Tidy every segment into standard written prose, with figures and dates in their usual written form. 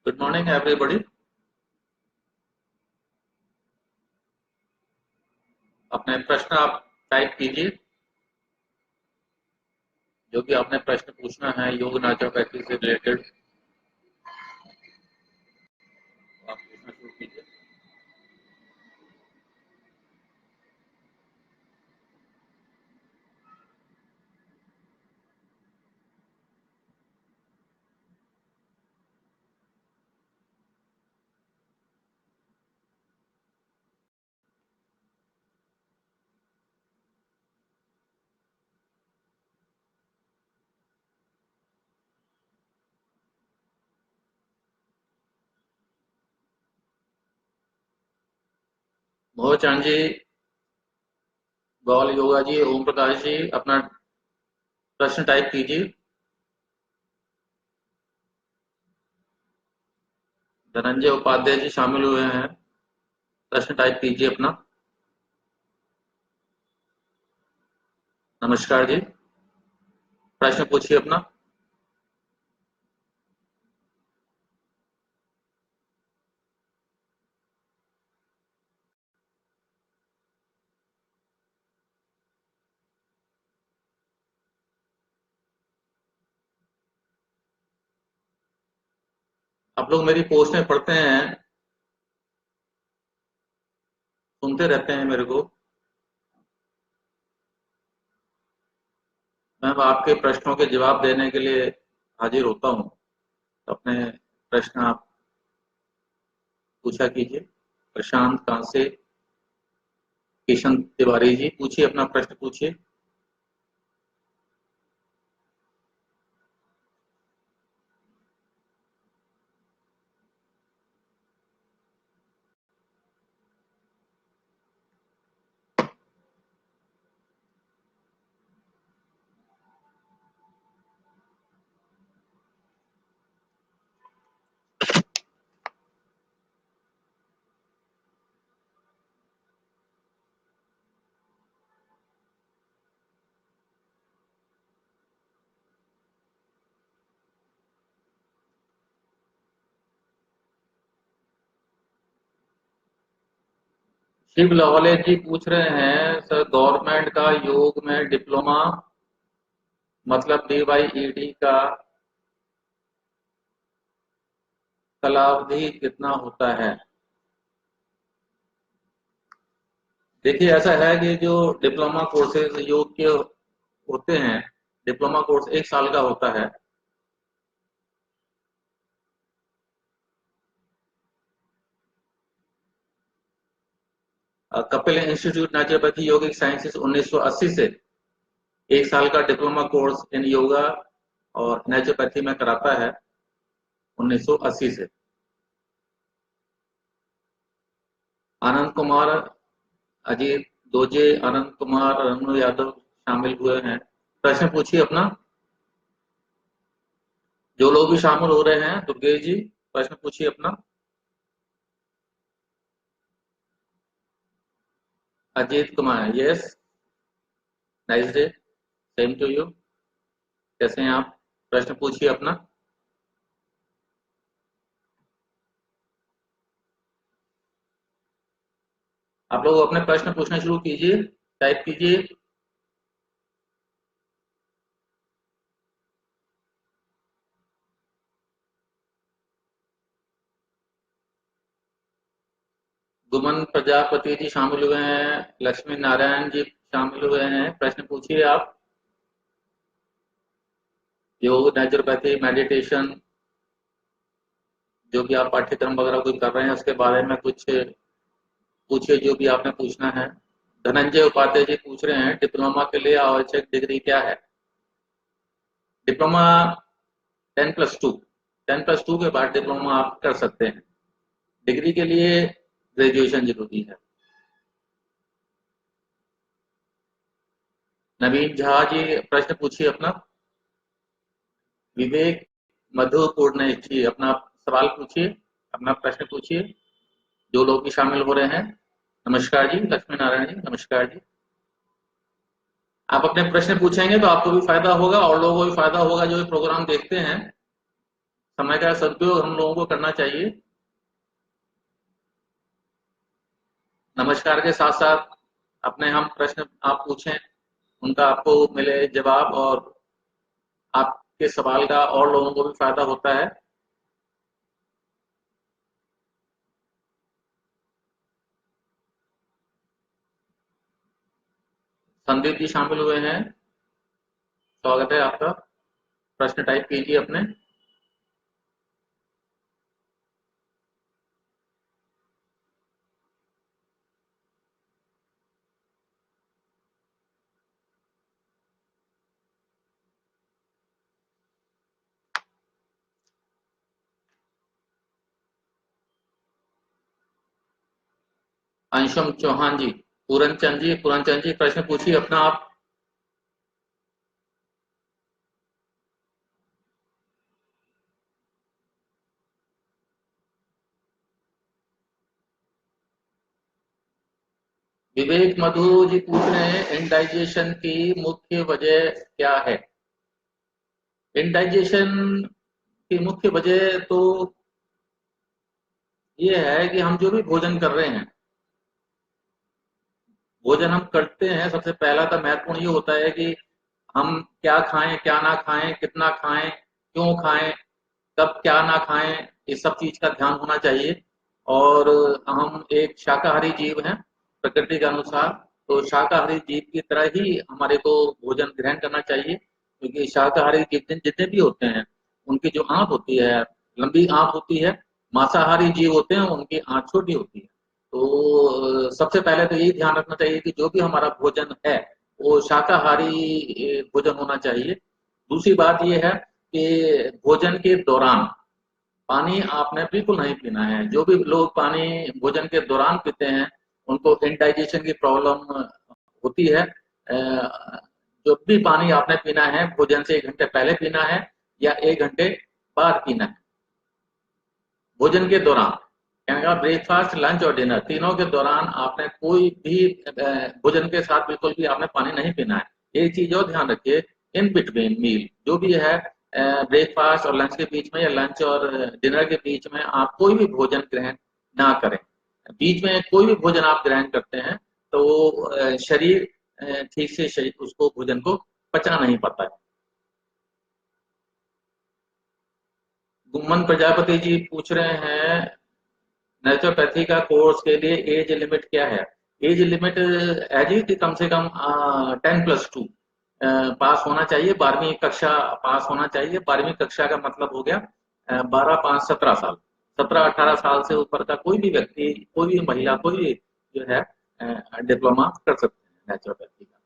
Good morning everybody. अपने प्रश्न आप टाइप कीजिए। जो भी आपने प्रश्न पूछना है योग नाचोपैथी से रिलेटेड आप पूछना शुरू कीजिए। मोह चांद जी, गौल योगा जी, ओम प्रकाश जी, अपना प्रश्न टाइप कीजिए। धनंजय उपाध्याय जी शामिल हुए हैं, प्रश्न टाइप कीजिए अपना। नमस्कार जी, प्रश्न पूछिए अपना। आप लोग मेरी पोस्टें पढ़ते हैं, सुनते रहते हैं मेरे को। मैं आपके प्रश्नों के जवाब देने के लिए हाजिर होता हूँ। अपने प्रश्न आप पूछा कीजिए। प्रशांत कहाँ से? किशन तिवारी जी, पूछिए अपना प्रश्न पूछिए। शिव लवाले जी पूछ रहे हैं, सर गवर्नमेंट का योग में डिप्लोमा मतलब DYED का कालावधि कितना होता है? देखिए, ऐसा है कि जो डिप्लोमा कोर्सेज योग के होते हैं, डिप्लोमा कोर्स 1 साल का होता है। कपिल इंस्टीट्यूट नेचुरोपैथी योगिक साइंसेज 1980 से 1 साल का डिप्लोमा कोर्स इन योगा और नेचुरोपैथी में कराता है, 1980 से। आनंद कुमार, अजीत दोजे, आनंद कुमार, रनु यादव शामिल हुए हैं। प्रश्न पूछिए अपना। जो लोग भी शामिल हो रहे हैं, दुर्गेश जी प्रश्न पूछिए अपना। Ajit Kumar, yes, nice day, same to you. कैसे हैं आप? प्रश्न पूछिए अपना। आप लोग अपने प्रश्न पूछना शुरू कीजिए, टाइप कीजिए। गुमन प्रजापति जी शामिल हुए हैं, लक्ष्मी नारायण जी शामिल हुए हैं। प्रश्न पूछिए आप। योग, नेचुरोपैथी, मेडिटेशन, जो भी आप पाठ्यक्रम वगैरह कोई कर रहे हैं उसके बारे में कुछ पूछिए, जो भी आपने पूछना है। धनंजय उपाध्याय जी पूछ रहे हैं, डिप्लोमा के लिए आवश्यक डिग्री क्या है? डिप्लोमा 10+2, 10+2 के बाद डिप्लोमा आप कर सकते हैं। डिग्री के लिए ग्रेजुएशन जरूरी है। नवीन झा जी प्रश्न पूछिए अपना। विवेक मधुपूर्ण जी अपना सवाल पूछिए, अपना प्रश्न पूछिए। जो लोग भी शामिल हो रहे हैं, नमस्कार जी। लक्ष्मी नारायण जी, नमस्कार जी। आप अपने प्रश्न पूछेंगे तो आपको भी फायदा होगा और लोगों को भी फायदा होगा जो ये प्रोग्राम देखते हैं। समय का सदुपयोग हम लोगों को करना चाहिए। नमस्कार के साथ साथ अपने हम प्रश्न आप पूछें, उनका आपको मिले जवाब, और आपके सवाल का और लोगों को भी फायदा होता है। संदीप जी शामिल हुए हैं, स्वागत है आपका। प्रश्न टाइप कीजिए अपने। अंशुम चौहान जी, पूरनचंद जी प्रश्न पूछिए अपना आप। विवेक मधु जी पूछ रहे हैं इंडाइजेशन की मुख्य वजह क्या है। इंडाइजेशन की मुख्य वजह तो ये है कि हम जो भी भोजन कर रहे हैं, भोजन हम करते हैं, सबसे पहला तो महत्वपूर्ण ये होता है कि हम क्या खाएं क्या ना खाएं, कितना खाएं, क्यों खाएं, कब क्या ना खाएं, इस सब चीज का ध्यान होना चाहिए। और हम एक शाकाहारी जीव हैं प्रकृति के अनुसार, तो शाकाहारी जीव की तरह ही हमारे को भोजन ग्रहण करना चाहिए, क्योंकि शाकाहारी जितने जितने भी होते हैं उनकी जो आंत होती है, लंबी आंत होती है। मांसाहारी जीव होते हैं उनकी आंत छोटी होती है। तो सबसे पहले तो यही ध्यान रखना चाहिए कि जो भी हमारा भोजन है वो शाकाहारी भोजन होना चाहिए। दूसरी बात ये है कि भोजन के दौरान पानी आपने बिल्कुल नहीं पीना है। जो भी लोग पानी भोजन के दौरान पीते हैं उनको इंडाइजेशन की प्रॉब्लम होती है। जो भी पानी आपने पीना है भोजन से 1 घंटे पहले पीना है या 1 घंटे बाद पीना है। भोजन के दौरान कहने का ब्रेकफास्ट, लंच और डिनर तीनों के दौरान आपने कोई भी भोजन के साथ बिल्कुल भी आपने पानी नहीं पीना है। एक चीज और ध्यान रखिए, इन बिटवीन मील जो भी है, ब्रेकफास्ट और लंच के बीच में या लंच और डिनर के बीच में आप कोई भी भोजन ग्रहण ना करें। बीच में कोई भी भोजन आप ग्रहण करते हैं तो शरीर ठीक से शरीर उसको भोजन को पचा नहीं पाता है। गुम्मन प्रजापति जी पूछ रहे हैं नेचुरोपैथी का कोर्स के लिए एज लिमिट क्या है। एज लिमिट है जी कि कम से कम 10+2 पास होना चाहिए, 12वीं कक्षा पास होना चाहिए। 12वीं कक्षा का मतलब हो गया 12, 5, 17 साल। 17, 18 साल से ऊपर का कोई भी व्यक्ति, कोई भी महिला, कोई भी जो है डिप्लोमा कर सकते हैं नेचुरोपैथी का।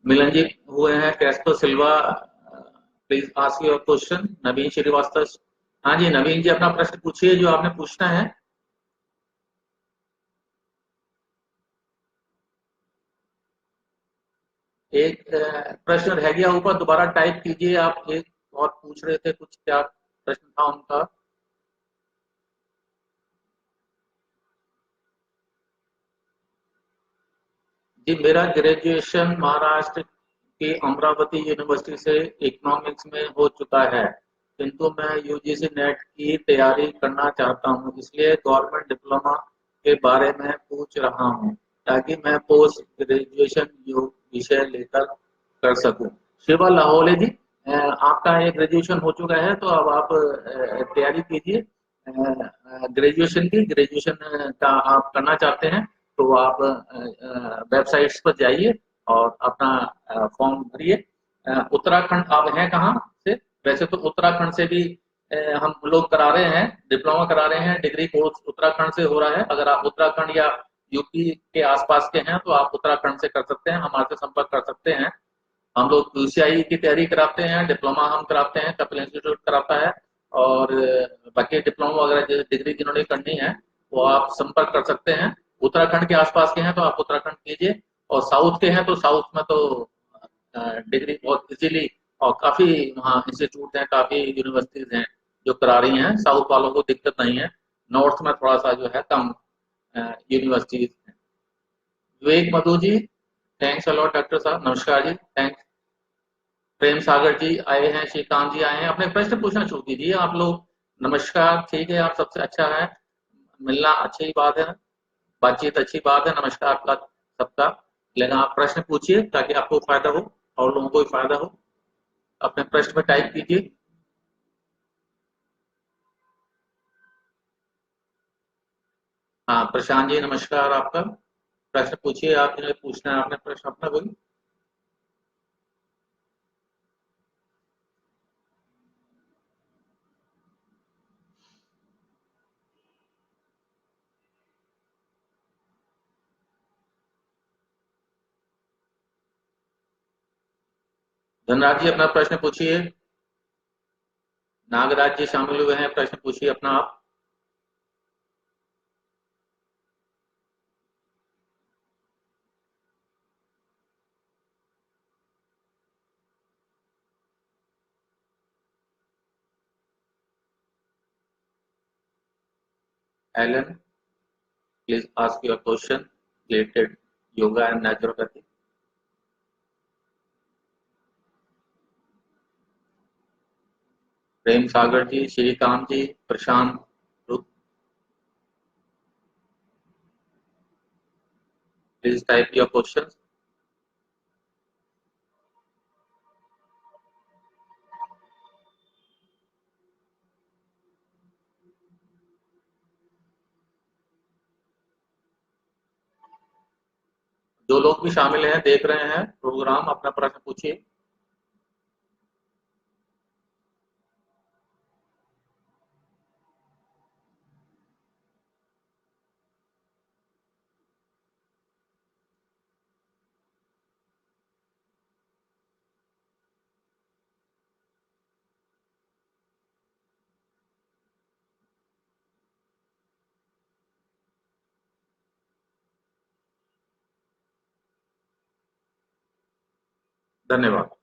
मिलन जी हुए हैं कैस्टो सिल्वा, प्लीज आस्क योर क्वेश्चन। नवीन श्रीवास्तव, हाँ जी नवीन जी अपना प्रश्न पूछिए जो आपने पूछना है। एक प्रश्न रह गया ऊपर, दोबारा टाइप कीजिए आप। एक और पूछ रहे थे कुछ, क्या प्रश्न था उनका। जी मेरा ग्रेजुएशन महाराष्ट्र की अमरावती यूनिवर्सिटी से इकोनॉमिक्स में हो चुका है, किंतु मैं यूजीसी नेट की तैयारी करना चाहता हूँ, इसलिए गवर्नमेंट डिप्लोमा के बारे में पूछ रहा हूँ ताकि मैं पोस्ट ग्रेजुएशन विषय लेकर कर सकूँ। शिवा लाहौले जी, आपका ये ग्रेजुएशन हो चुका है तो अब आप तैयारी कीजिए ग्रेजुएशन की। ग्रेजुएशन का आप करना चाहते हैं तो आप वेबसाइट्स पर जाइए और अपना फॉर्म भरिए। उत्तराखंड आप हैं कहाँ से? वैसे तो उत्तराखंड से भी हम लोग करा रहे हैं, डिप्लोमा करा रहे हैं, डिग्री कोर्स उत्तराखंड से हो रहा है। अगर आप उत्तराखंड या यूपी के आसपास के हैं तो आप उत्तराखंड से कर सकते हैं, हमारे से संपर्क कर सकते हैं। हम लोग यूसीआई की तैयारी कराते हैं, डिप्लोमा हम कराते हैं, कपिल इंस्टीट्यूट कराता है। और बाकी डिप्लोमा वगैरह जो डिग्री जिन्होंने करनी है वो आप संपर्क कर सकते हैं। उत्तराखंड के आसपास के हैं तो आप उत्तराखंड कीजिए, और साउथ के हैं तो साउथ में तो डिग्री बहुत इजीली, और काफी वहाँ इंस्टीट्यूट हैं, काफी यूनिवर्सिटीज हैं जो करा रही हैं। साउथ वालों को दिक्कत नहीं है, नॉर्थ में थोड़ा सा जो है कम यूनिवर्सिटीज हैं। विवेक Madhu ji, thanks a lot doctor साहब, नमस्कार जी, थैंक्स। प्रेम सागर जी आए हैं, श्रीकांत जी आए हैं, अपने प्रश्न पूछना शुरू कीजिए आप लोग। नमस्कार, ठीक है, आप सबसे अच्छा है, मिलना अच्छी बात है, बातचीत अच्छी बात है, नमस्कार आपका सबका। लेकिन आप प्रश्न पूछिए ताकि आपको फायदा हो और लोगों को भी फायदा हो। अपने प्रश्न में टाइप कीजिए। हाँ प्रशांत जी नमस्कार आपका। प्रश्न पूछिए, आप जिन्हें पूछना है आपने प्रश्न अपना कोई। धनराज जी अपना प्रश्न पूछिए। नागराज जी शामिल हुए हैं, प्रश्न पूछिए अपना आप। Alan, please ask your question related yoga and naturopathy. Prem Sagar ji, Shrikant ji, Prashant, please type your question. जो लोग भी शामिल हैं देख रहे हैं प्रोग्राम, अपना प्रश्न पूछिए। धन्यवाद।